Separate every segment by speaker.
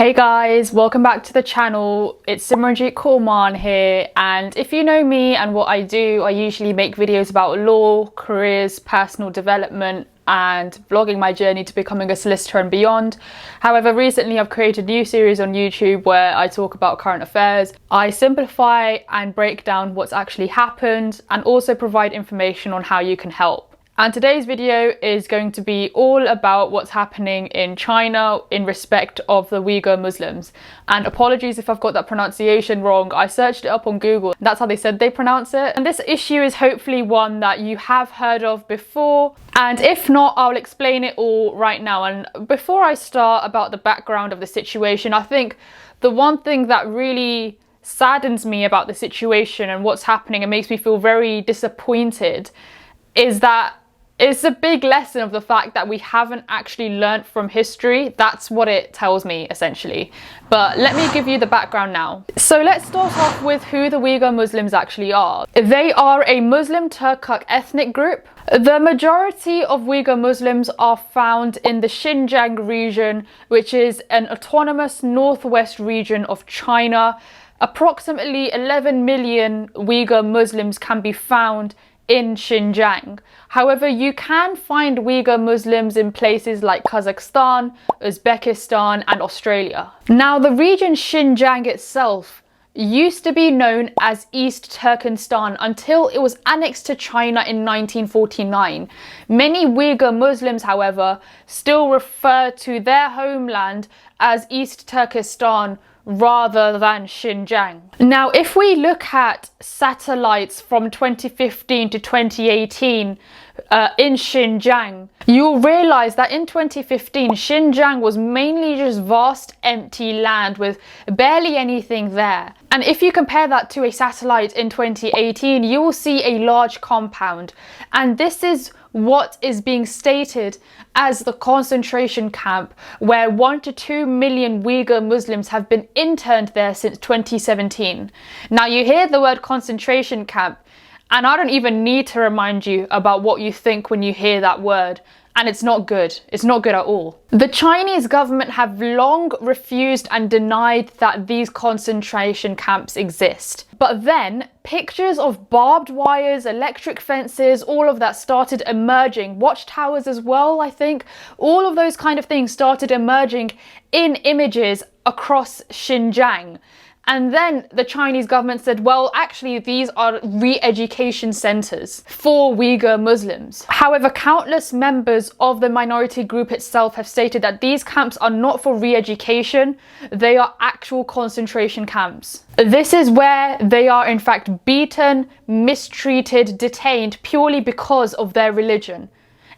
Speaker 1: Hey guys, welcome back to the channel. It's Simranjeet Mann here, and if you know me and what I do, I usually make videos about law, careers, personal development and vlogging my journey to becoming a solicitor and beyond. However, recently I've created a new series on YouTube where I talk about current affairs. I simplify and break down what's actually happened and also provide information on how you can help. And today's video is going to be all about what's happening in China in respect of the Uyghur Muslims. And apologies if I've got that pronunciation wrong. I searched it up on Google. That's how they said they pronounce it. And this issue is hopefully one that you have heard of before. And if not, I'll explain it all right now. And before I start about the background of the situation, I think the one thing that really saddens me about the situation and what's happening and makes me feel very disappointed is that it's a big lesson of the fact that we haven't actually learnt from history. That's what it tells me, essentially. But let me give you the background now. So let's start off with who the Uyghur Muslims actually are. They are a Muslim Turkic ethnic group. The majority of Uyghur Muslims are found in the Xinjiang region, which is an autonomous northwest region of China. Approximately 11 million Uyghur Muslims can be found in Xinjiang. However, you can find Uyghur Muslims in places like Kazakhstan, Uzbekistan and Australia. Now, the region Xinjiang itself used to be known as East Turkestan until it was annexed to China in 1949. Many Uyghur Muslims, however, still refer to their homeland as East Turkestan rather than Xinjiang. Now, if we look at satellites from 2015 to 2018 in Xinjiang, you'll realize that in 2015, Xinjiang was mainly just vast empty land with barely anything there. And if you compare that to a satellite in 2018, you will see a large compound. And this is what is being stated as the concentration camp, where 1 to 2 million Uyghur Muslims have been interned there since 2017. Now, you hear the word concentration camp, and I don't even need to remind you about what you think when you hear that word. And it's not good. It's not good at all. The Chinese government have long refused and denied that these concentration camps exist. But then pictures of barbed wires, electric fences, all of that started emerging. Watchtowers as well, I think. All of those kind of things started emerging in images across Xinjiang. And then the Chinese government said, well, actually, these are re-education centers for Uyghur Muslims. However, countless members of the minority group itself have stated that these camps are not for re-education, they are actual concentration camps. This is where they are in fact beaten, mistreated, detained purely because of their religion.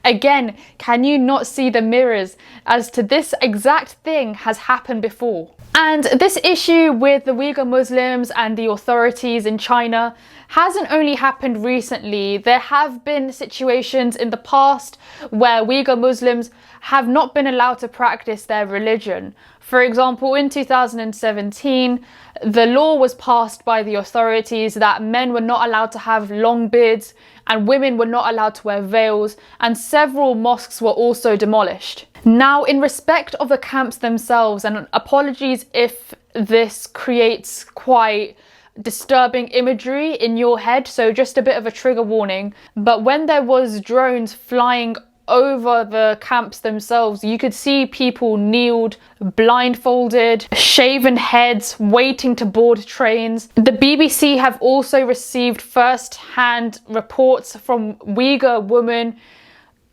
Speaker 1: Again, can you not see the mirrors as to this exact thing has happened before? And this issue with the Uyghur Muslims and the authorities in China hasn't only happened recently. There have been situations in the past where Uyghur Muslims have not been allowed to practice their religion. For example, in 2017, the law was passed by the authorities that men were not allowed to have long beards and women were not allowed to wear veils, and several mosques were also demolished. Now, in respect of the camps themselves, and apologies if this creates quite disturbing imagery in your head, so just a bit of a trigger warning, but when there was drones flying over the camps themselves, you could see people kneeled, blindfolded, shaven heads, waiting to board trains. The BBC have also received first-hand reports from Uyghur women.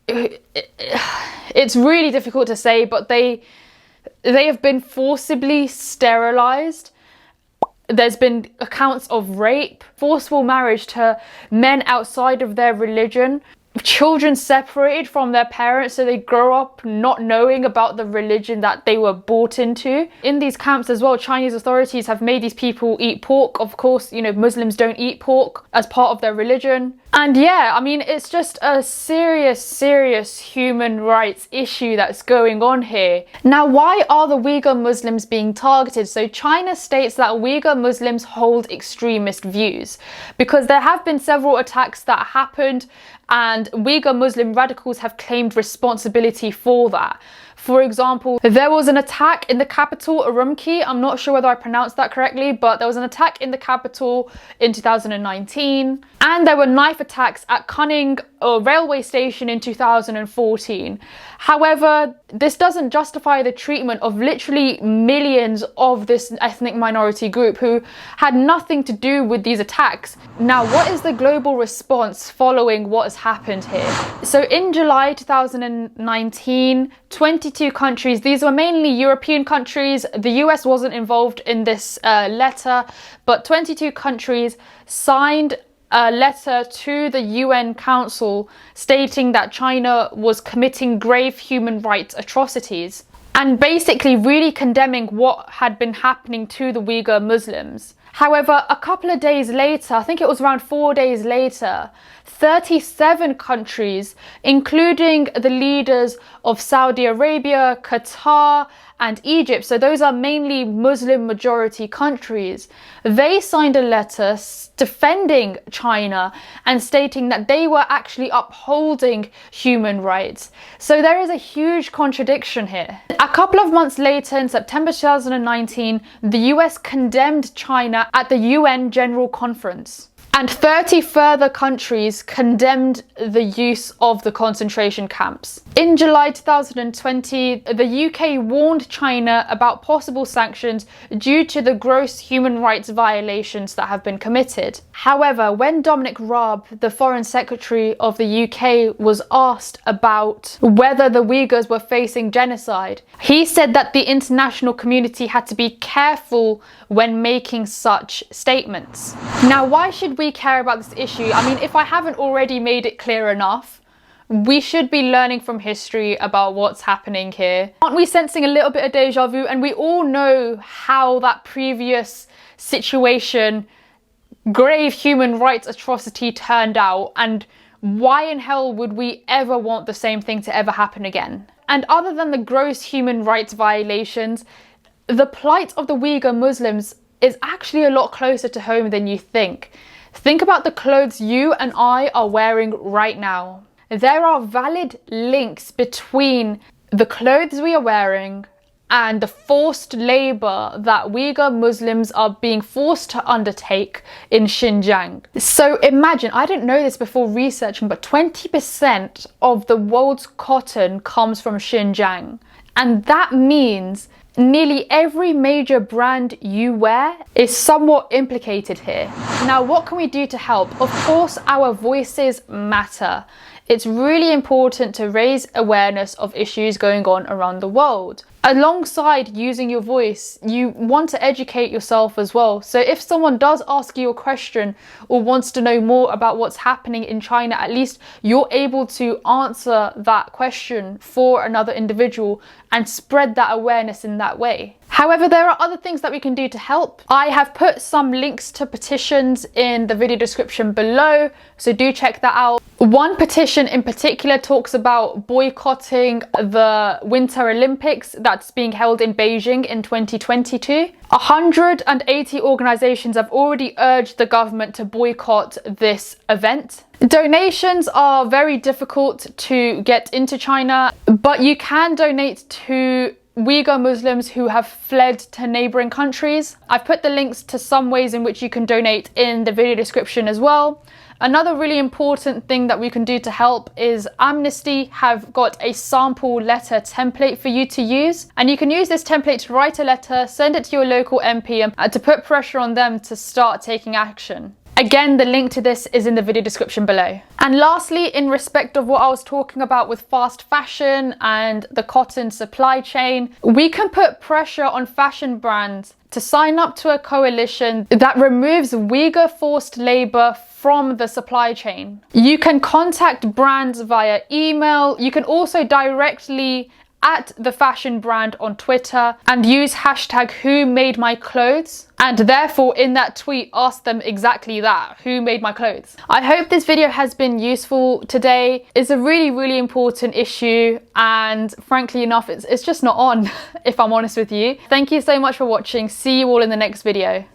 Speaker 1: It's really difficult to say, but they have been forcibly sterilized. There's been accounts of rape, forceful marriage to men outside of their religion, children separated from their parents so they grow up not knowing about the religion that they were brought into. In these camps as well, Chinese authorities have made these people eat pork. Of course, you know, Muslims don't eat pork as part of their religion. And yeah, I mean, it's just a serious human rights issue that's going on here. Now, why are the Uyghur Muslims being targeted? So China states that Uyghur Muslims hold extremist views because there have been several attacks that happened and Uyghur Muslim radicals have claimed responsibility for that. For example, there was an attack in the capital, Urumqi. I'm not sure whether I pronounced that correctly, but there was an attack in the capital in 2019. And there were knife attacks at Cunning railway station in 2014. However, this doesn't justify the treatment of literally millions of this ethnic minority group who had nothing to do with these attacks. Now, what is the global response following what has happened here? So in July 2019, 22 countries, these were mainly European countries, the US wasn't involved in this letter, but 22 countries signed a letter to the UN Council stating that China was committing grave human rights atrocities and basically really condemning what had been happening to the Uyghur Muslims. However, a couple of days later, I think it was around 4 days later, 37 countries, including the leaders of Saudi Arabia, Qatar, and Egypt, so those are mainly Muslim majority countries, they signed a letter defending China and stating that they were actually upholding human rights. So there is a huge contradiction here. A couple of months later, in September 2019, the US condemned China at the UN General Conference. And 30 further countries condemned the use of the concentration camps. In July 2020, the UK warned China about possible sanctions due to the gross human rights violations that have been committed. However, when Dominic Raab, the Foreign Secretary of the UK, was asked about whether the Uyghurs were facing genocide, he said that the international community had to be careful when making such statements. Now, why should we care about this issue? I mean, if I haven't already made it clear enough, we should be learning from history about what's happening here. Aren't we sensing a little bit of deja vu? And we all know how that previous situation, grave human rights atrocity, turned out, and why in hell would we ever want the same thing to ever happen again? And other than the gross human rights violations, the plight of the Uyghur Muslims is actually a lot closer to home than you think. Think about the clothes you and I are wearing right now. There are valid links between the clothes we are wearing and the forced labour that Uyghur Muslims are being forced to undertake in Xinjiang. So imagine, I didn't know this before researching, but 20% of the world's cotton comes from Xinjiang. And that means nearly every major brand you wear is somewhat implicated here. Now, what can we do to help? Of course, our voices matter. It's really important to raise awareness of issues going on around the world. Alongside using your voice, you want to educate yourself as well. So if someone does ask you a question or wants to know more about what's happening in China, at least you're able to answer that question for another individual and spread that awareness in that way. However, there are other things that we can do to help. I have put some links to petitions in the video description below, so do check that out. One petition in particular talks about boycotting the Winter Olympics that's being held in Beijing in 2022. 180 organizations have already urged the government to boycott this event. Donations are very difficult to get into China, but you can donate to Uyghur Muslims who have fled to neighbouring countries. I've put the links to some ways in which you can donate in the video description as well. Another really important thing that we can do to help is Amnesty have got a sample letter template for you to use, and you can use this template to write a letter, send it to your local MP and to put pressure on them to start taking action. Again, the link to this is in the video description below. And lastly, in respect of what I was talking about with fast fashion and the cotton supply chain, we can put pressure on fashion brands to sign up to a coalition that removes Uyghur forced labour from the supply chain. You can contact brands via email. You can also directly at the fashion brand on Twitter and use hashtag #WhoMadeMyClothes, and therefore in that tweet ask them exactly that, who made my clothes. I hope this video has been useful today. It's a really important issue, and frankly enough it's just not on if I'm honest with you. Thank you so much for watching. See you all in the next video.